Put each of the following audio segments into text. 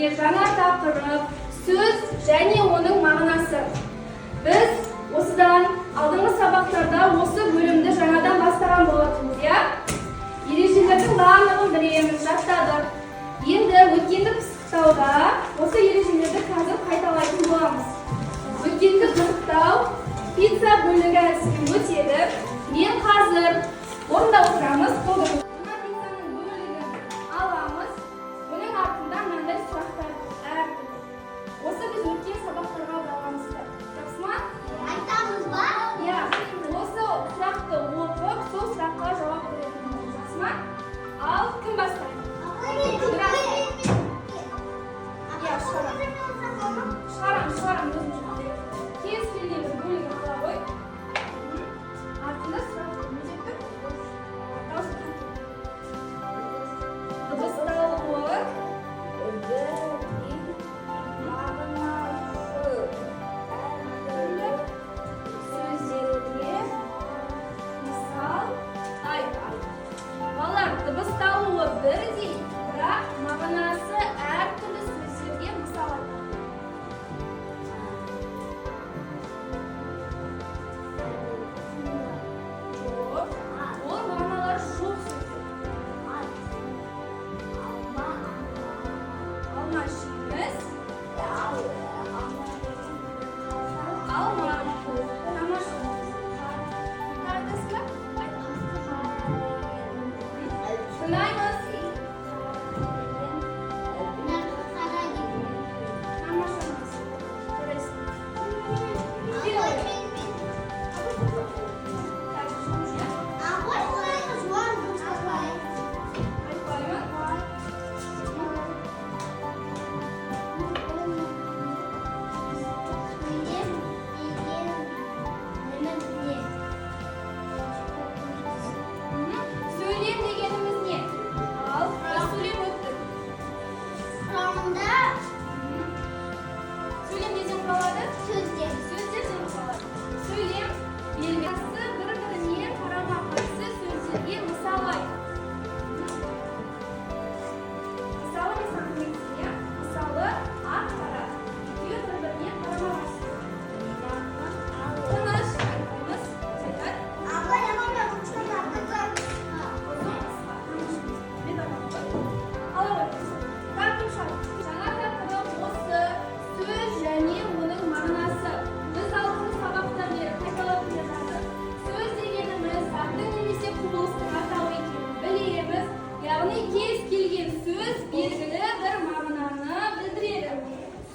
кезеңде жаңа тақырып, сөз және оның мағынасы. Біз осыдан алдыңғы сабақтарда осы бөлімді жаңадан бастаған болатынбыз, иә? Ережелердің барлығын білеміз, жаттадық. Енді өткенді пысықтауда осы ережелерді қазір қайталайтын боламыз. Өткенді пысықтау пицца бөлігі әдісімен өтеді. Мен қазір орында отырамыз, қолды пиццаның бөлігін аламыз. Оның артында мынандай сұрақтар әртүрлі. Осы біз өткен сабақтарға оралғанымызды. Жақсы ма? Айтамыз ба? Иә, осы сұрақты оқып, сол сұраққа жауап беретін боламыз. Жақсы ма? Ал кім бастайды? Шығарам өзім жүрмін. Кез келген бір бөлігін ала ғой. Артында сұрақ не деп тұр? Дыбысталуы сөздерге мысал айтады. Балалар, дыбысталуы бірдей, бірақ мағынасы әртүрлі сөздерге мысал айтады. Ол мағыналар жоқ сөздер. Алма жейміз. Алма. Тамаша. Айтасыз ба? Тыңдаймыз. Тамашамыз. Көресің. Сөйлем дегеніміз не? Ал, сөйлем өттік. Сөйлем неден қалады? Сөздерден қалады. Сөйлем белгісі бір-біріне қарама-қарсы сөздерге мысал айтады. Мысалы, ақ қара. Екеуі бір-біріне қарама-қарсы. Тыныш айтамыз. Жаңа тақырып осы сөз және оның мағынасы. Біз алдыңғы сабақтан бері қайталап келе жатырмыз. Сөз дегеніміз заттың немесе құбылыстың атауы екенін білеміз. Яғни кез келген сөз белгілі бір мағынаны білдіреді.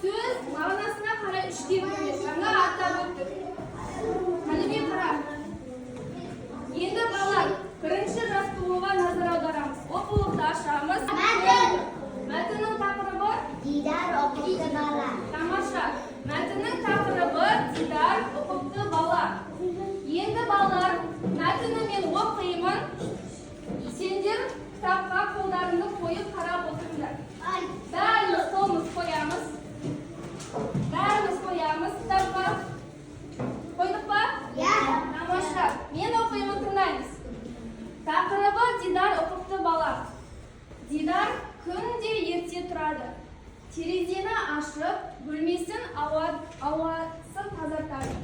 Сөз мағынасына қарай үшке бөлінеді. Жаңа атап өттік. Мәлімет қара. Енді балалар, бірінші жаттығуға назар аударамыз. Оқулықты ашамыз. Мәтіннің тақырыбы Дидар ұқыпты бала. тамаша. Мәтіннің тақырыбы Дидар ұқыпты бала. Енді балалар, мәтіні мен оқимын. Сендер кітапқа қолдарыңды қойып қарап отырыңдар. Бәріміз қолымыз қоямыз. Кітапқа. Қойдық па? Тамаша. Мен оқимын, тыңдаймыз. Тақырыбы Дидар ұқыпты бала. Дидар күнде ерте тұрады. Терезені ашып, бөлмесін ауасын тазартады.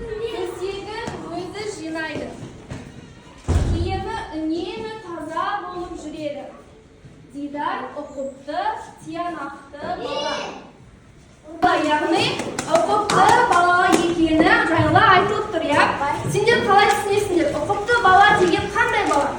Төсегін өзі жинайды. Киімі үнемі таза болып жүреді. Дидар ұқыпты, тиянақты бала. Яғни ұқыпты бала екені жайлы айтылып тұр, иә? Сендер қалай түсінесіңдер? Ұқыпты бала деген қандай бала?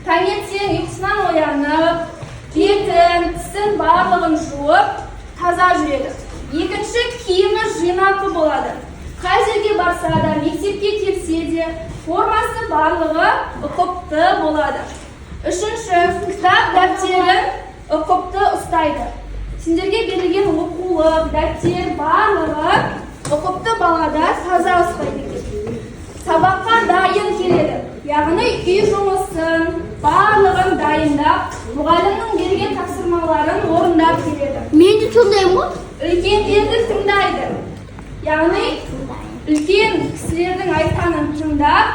Таңертең ұйқысынан оянып, бетін, тісін барлығын жуып, таза жүреді. Екінші, киімі жинақы болады. Қай жерге барса да, мектепке келсе де, формасы барлығы ұқыпты болады. Үшінші, кітап дәптерін ұқыпты ұстайды. Сендерге берілген оқулық, дәптер барлығы ұқыпты балада таза ұстайды екен. Сабаққа дайын келеді. Яғни үй жұмысын барлығын дайындап, мұғалімнің берген тапсырмаларын орындап келеді. Мен де сондаймын ғой. Үлкендерді тыңдайды. Яғни үлкен кісілердің айтқанын тыңдап,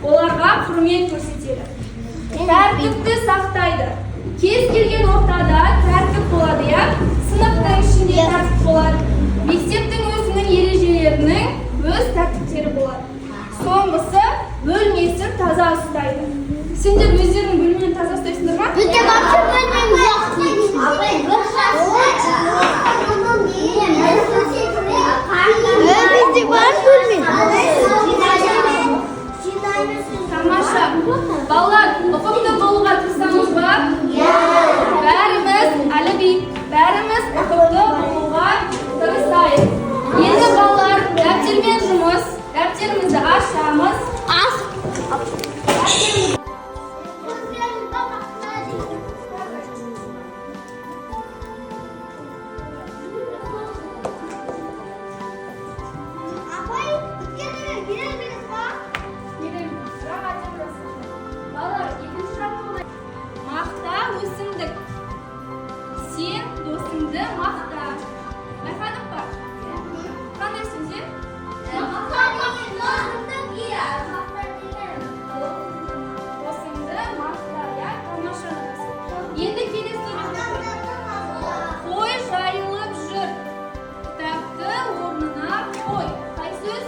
оларға құрмет көрсетеді. Тәртіпті сақтайды. Кез келген ортада тәртіп болады, я сыныптың ішінде тәртіп болады. Мектептің өзінің ережелерінің өз тәртіптері болады. Соңғысы бөлмесін таза ұстайды. Сендер өздерінің бөлмені таза ұстайсыңдар ма? Бізде вообще бөлмем жоқ. Апай, бір бізде бар бөлме. Тамаша. Балалар, ұқыпты болуға тырысамыз ба? Бәріміз, Әліби, бәріміз ұқыпты болуға тырысайық. Енді балалар, дәптермен жұмыс. Дәптерімізді ашамыз. Балалар, екінші жапты мақта өсімдік. Сен досыңды мақта. Байқадың ба? Қандай сөздер? Досыңды мақта, я тамаша. Енді келесі қой жайылып жүр. Кітапты орнына қой. Қай сөз?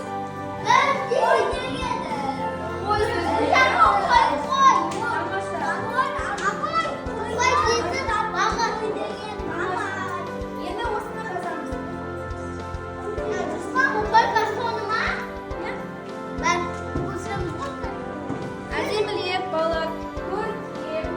Қой сөзі. Енді осыны жазамыз. Әдемілеп, балалар, көркем.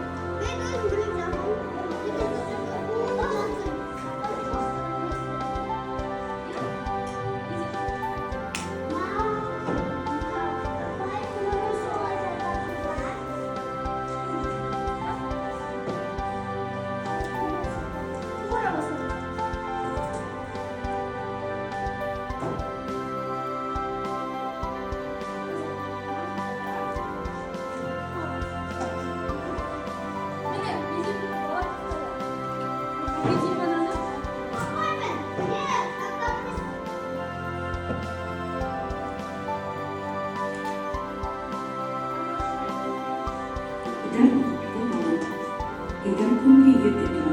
Егер күнге ертең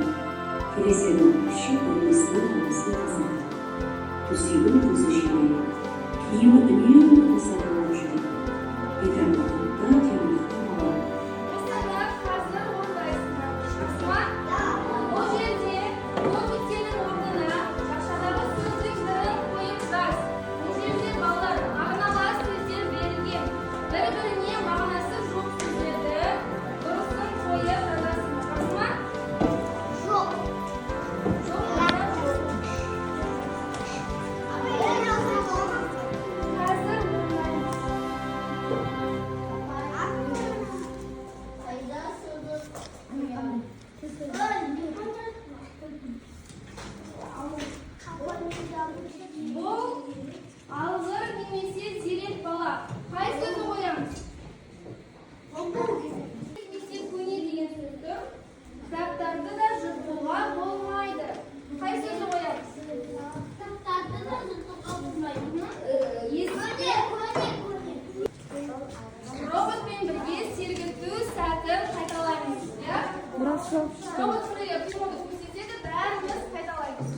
терезенің іші бөлмесінің ауасын тазартады. Төсегін көзі жинайды. Киімі үнемі таза болып жүреді. Егер уақытта темірді болады. Осыны қазір орындайсыңдар. Асма? Ол жерде ол нүктенің орнына жақшадағы сөздіктерін қойып жаз. Бұл жерде балалар мағыналас сөздер берілген. Бір-біріне мағынасы жоқ сөздерді дұрысын қойып жазасыңдар. Асма? Жоқ. Қазір орындаймыз. Бұл алғыр немесе зерек бала. Қай сөзді қоямыз? Немесе көне деген сөзді. Кітаптарды да жыртуға болмайды. Қай сөзді қоямыз? Есікте роботпен бірге сергіту сәтін қайталаймыз. Робот бірге қимылды көрсетеді, бәріміз қайталаймыз.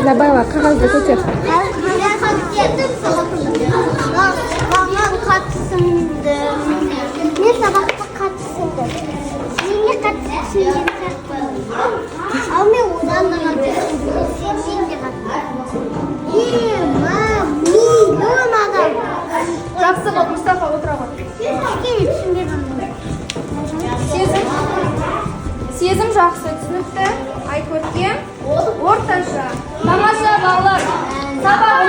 Давай, қағазды көтер. Маған қатысымды. Мен сабаққа қатысымдым. Сенге қатысым ал мен одан да қатысымдым. Сен де қатысым. Миллион адам. Жақсы бол, Мұстафа, отыра ғой. Кішкене түсінбедім. Сезім жақсы, түсінікті. Айкөркем, орташа. Тамаша балалар. Сабақ